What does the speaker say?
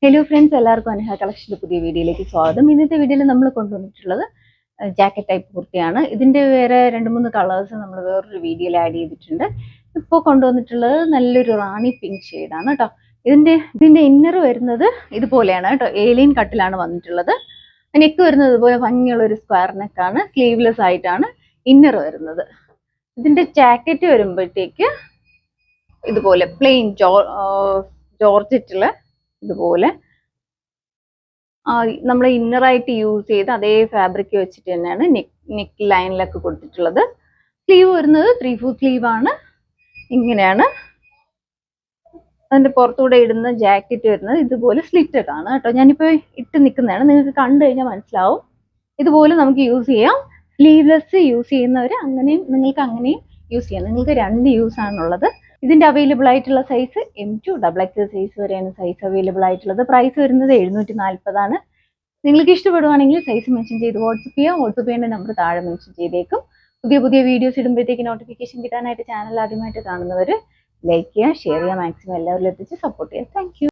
Hello friends, എല്ലാവർക്കും അനഹ കളക്ഷൻ്റെ പുതിയ വീഡിയോയിലേക്ക് സ്വാഗതം. ഇന്നത്തെ വീഡിയോയിൽ നമ്മൾ കൊണ്ടുവന്നിട്ടുള്ളത് ജാക്കറ്റ് ടൈപ്പ് കുർത്തിയാണ്. ഇതിൻ്റെ വേറെ 2-3 കളേഴ്സ് നമ്മൾ വേറൊരു വീഡിയോയിൽ ആഡ് ചെയ്തിട്ടുണ്ട്. ഇപ്പോൾ കൊണ്ടുവന്നിട്ടുള്ളത് നല്ലൊരു റാണി പിങ്ക് ഷെയ്ഡാണ് കേട്ടോ. ഇതിൻ്റെ ഇന്നർ വരുന്നത് ഇതുപോലെയാണ് കേട്ടോ. ഏലിയൻ കട്ടിലാണ് വന്നിട്ടുള്ളത്. നെക്ക് വരുന്നത് ഇതുപോലെ ഭംഗിയുള്ള ഒരു സ്ക്വയർ നെക്കാണ്. സ്ലീവ്ലെസ് ആയിട്ടാണ് ഇന്നർ വരുന്നത്. ഇതിൻ്റെ ജാക്കറ്റ് വരുമ്പോഴത്തേക്ക് ഇതുപോലെ പ്ലെയിൻ ജോർജറ്റില് ഇതുപോലെ നമ്മൾ ഇന്നറായിട്ട് യൂസ് ചെയ്ത് അതേ ഫാബ്രിക് വെച്ചിട്ട് തന്നെയാണ് നെക്ക് ലൈനിലൊക്കെ കൊടുത്തിട്ടുള്ളത്. സ്ലീവ് വരുന്നത് 3/4 സ്ലീവ് ആണ്. ഇങ്ങനെയാണ് അതിന്റെ പുറത്തൂടെ ഇടുന്ന ജാക്കറ്റ് വരുന്നത്. ഇതുപോലെ സ്ലിറ്റഡ് ആണ് കേട്ടോ. ഞാനിപ്പോൾ ഇട്ട് നിൽക്കുന്നതാണ്, നിങ്ങൾക്ക് കണ്ടു കഴിഞ്ഞാൽ മനസ്സിലാവും. ഇതുപോലെ നമുക്ക് യൂസ് ചെയ്യാം. സ്ലീവ്ലെസ് യൂസ് ചെയ്യുന്നവർ അങ്ങനെയും നിങ്ങൾക്ക് അങ്ങനെയും യൂസ് ചെയ്യാം. നിങ്ങൾക്ക് 2 യൂസ് ആണുള്ളത്. ഇതിന്റെ അവൈലബിൾ ആയിട്ടുള്ള സൈസ് M2 XXL സൈസ് വരെയാണ് സൈസ് അവൈലബിൾ ആയിട്ടുള്ളത്. പ്രൈസ് വരുന്നത് 740 ആണ്. നിങ്ങൾക്ക് ഇഷ്ടപ്പെടുവാണെങ്കിൽ സൈസ് മെൻഷൻ ചെയ്ത് വാട്സപ്പ് ചെയ്യാം. വാട്സപ്പ് ചെയ്യേണ്ട നമ്പർ താഴെ മെൻഷൻ ചെയ്തേക്കും. പുതിയ വീഡിയോസ് ഇടുമ്പോഴത്തേക്ക് നോട്ടിഫിക്കേഷൻ കിട്ടാനായിട്ട് ചാനൽ ആദ്യമായിട്ട് കാണുന്നവർ ലൈക്ക് ചെയ്യുക, ഷെയർ ചെയ്യുക, മാക്സിമം എല്ലാവരിലും എത്തിച്ച് സപ്പോർട്ട് ചെയ്യുക. Thank you.